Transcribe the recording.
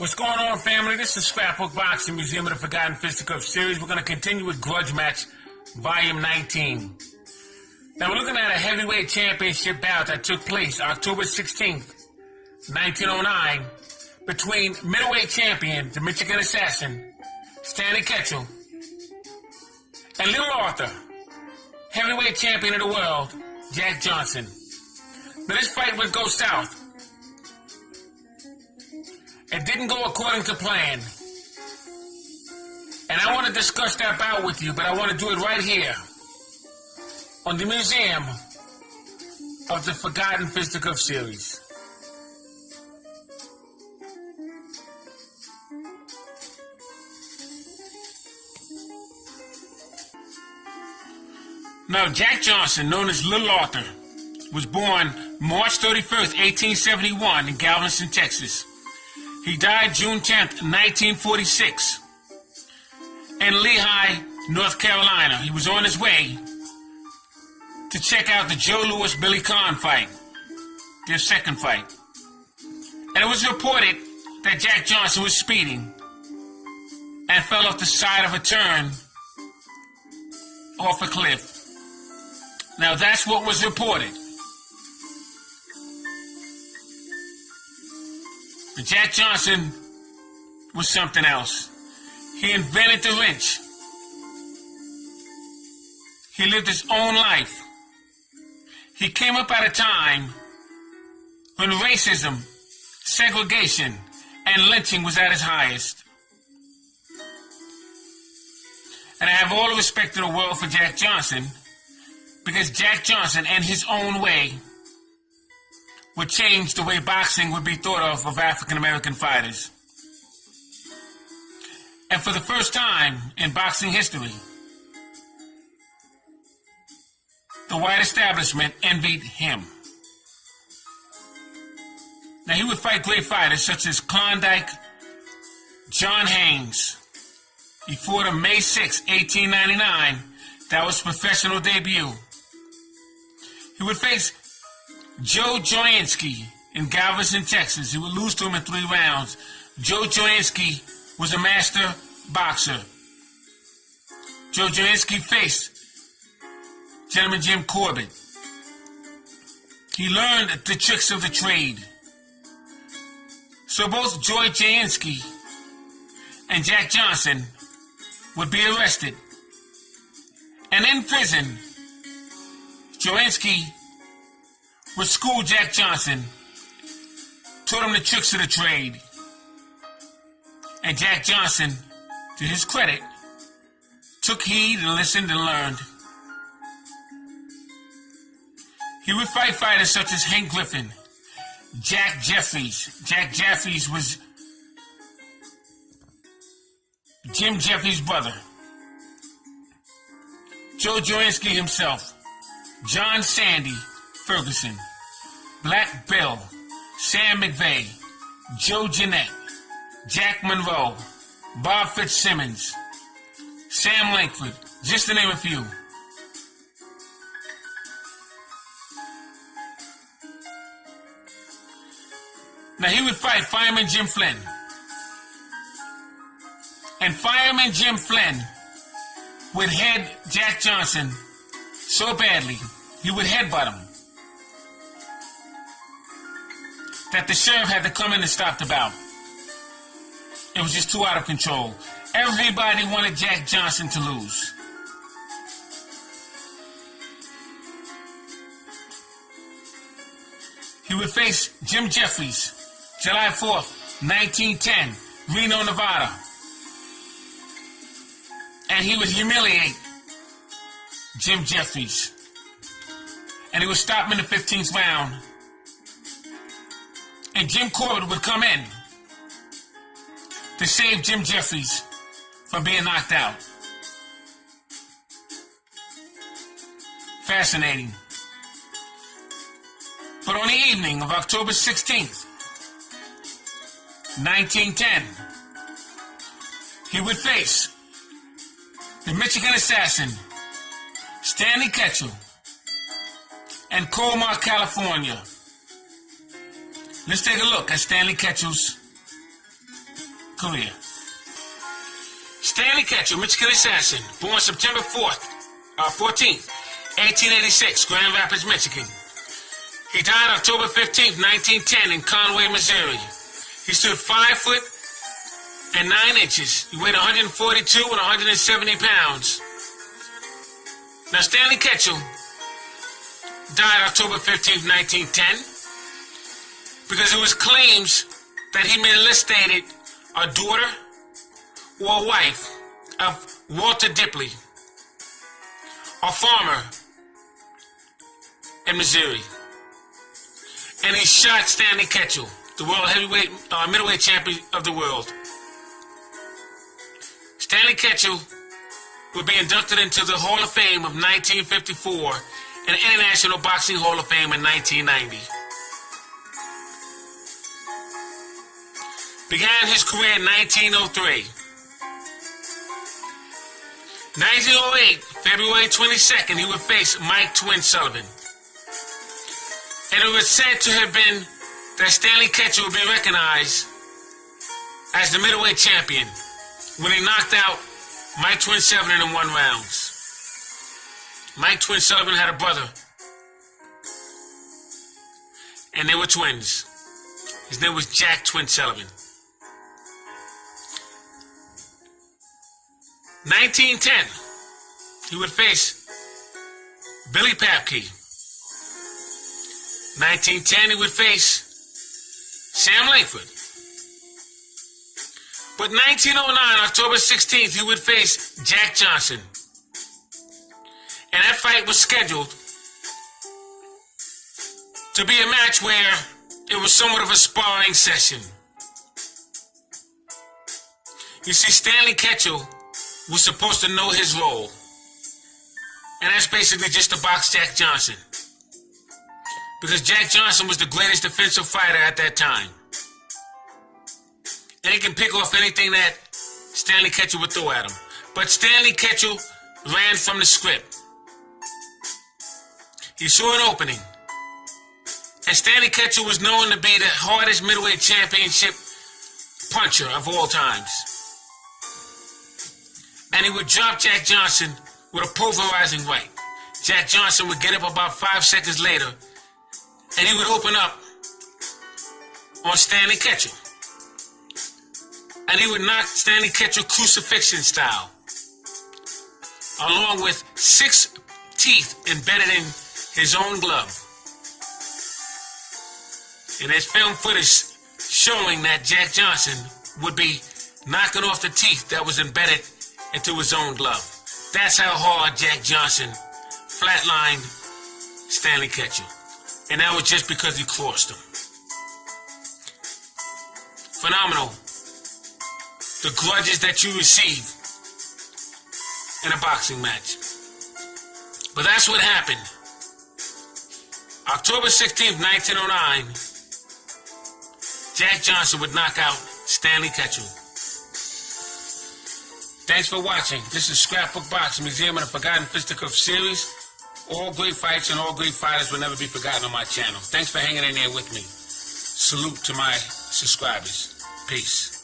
What's going on, family? This is Scrapbook Boxing, Museum of the Forgotten Fisticuffs series. We're going to continue with Grudge Match, Volume 19. Now, we're looking at a heavyweight championship bout that took place October 16th, 1909, between middleweight champion, the Michigan Assassin, Stanley Ketchel, and Little Arthur, heavyweight champion of the world, Jack Johnson. Now, this fight would go south. It didn't go according to plan. And I want to discuss that bout with you, but I want to do it right here on the Museum of the Forgotten Fisticuffs series. Now, Jack Johnson, known as Little Arthur, was born March 31st, 1871 in Galveston, Texas. He died June 10th, 1946 in Lehigh, North Carolina. He was on his way to check out the Joe Louis-Billy Conn fight, their second fight. And it was reported that Jack Johnson was speeding and fell off the side of a turn off a cliff. Now that's what was reported. But Jack Johnson was something else. He invented the wrench. He lived his own life. He came up at a time when racism, segregation, and lynching was at its highest. And I have all the respect in the world for Jack Johnson, because Jack Johnson, in his own way, would change the way boxing would be thought of African American fighters. And for the first time in boxing history, the white establishment envied him. Now, he would fight great fighters such as Klondike, John Haynes. He fought on May 6, 1899. That was his professional debut. He would face Joe Joanski in Galveston, Texas. He would lose to him in 3 rounds. Joe Joanski was a master boxer. Joe Joanski faced gentleman Jim Corbett. He learned the tricks of the trade. So both Joe Joanski and Jack Johnson would be arrested. And in prison, Joanski would school Jack Johnson, taught him the tricks of the trade. And Jack Johnson, to his credit, took heed and listened and learned. He would fight fighters such as Hank Griffin, Jack Jeffries. Jack Jeffries was Jim Jeffries' brother. Joe Joanski himself, John Sandy Ferguson, Black Bill, Sam McVeigh, Joe Jeanette, Jack Monroe, Bob Fitzsimmons, Sam Langford, just to name a few. Now, he would fight Fireman Jim Flynn. And Fireman Jim Flynn would head Jack Johnson so badly, he would headbutt him, that the sheriff had to come in and stop the bout. It was just too out of control. Everybody wanted Jack Johnson to lose. He would face Jim Jeffries, July 4th, 1910, Reno, Nevada. And he would humiliate Jim Jeffries. And he would stop him in the 15th round. And Jim Corbett would come in to save Jim Jeffries from being knocked out. Fascinating. But on the evening of October 16th, 1910, he would face the Michigan Assassin, Stanley Ketchel, and Colmar, California. Let's take a look at Stanley Ketchel's career. Stanley Ketchel, Michigan assassin, born September 14th, 1886, Grand Rapids, Michigan. He died October 15th, 1910 in Conway, Missouri. He stood 5 foot and 9 inches. He weighed 142 and 170 pounds. Now, Stanley Ketchel died October 15th, 1910 because it was claims that he molested a daughter or a wife of Walter Dipley, a farmer in Missouri. And he shot Stanley Ketchel, the world middleweight champion of the world. Stanley Ketchel will be inducted into the Hall of Fame of 1954 and the International Boxing Hall of Fame in 1990. Began his career in 1903. 1908, February 22nd, he would face Mike Twin Sullivan. And it was said to have been that Stanley Ketchel would be recognized as the middleweight champion when he knocked out Mike Twin Sullivan in 1 round. Mike Twin Sullivan had a brother, and they were twins. His name was Jack Twin Sullivan. 1910, he would face Billy Papke. 1910, he would face Sam Langford. But 1909, October 16th, he would face Jack Johnson. And that fight was scheduled to be a match where it was somewhat of a sparring session. You see, Stanley Ketchel was supposed to know his role. And that's basically just to box Jack Johnson. Because Jack Johnson was the greatest defensive fighter at that time. And he can pick off anything that Stanley Ketchel would throw at him. But Stanley Ketchel ran from the script. He saw an opening. And Stanley Ketchel was known to be the hardest middleweight championship puncher of all times. And he would drop Jack Johnson with a pulverizing right. Jack Johnson would get up about 5 seconds later, and he would open up on Stanley Ketchel. And he would knock Stanley Ketchel crucifixion style, along with 6 teeth embedded in his own glove. And there's film footage showing that Jack Johnson would be knocking off the teeth that was embedded into his own glove. That's how hard Jack Johnson flatlined Stanley Ketchel. And that was just because he crossed him. Phenomenal. The grudges that you receive in a boxing match. But that's what happened. October 16th, 1909, Jack Johnson would knock out Stanley Ketchel. Thanks for watching. This is Scrapbook Boxing, Museum of the Forgotten Fisticuffs series. All great fights and all great fighters will never be forgotten on my channel. Thanks for hanging in there with me. Salute to my subscribers. Peace.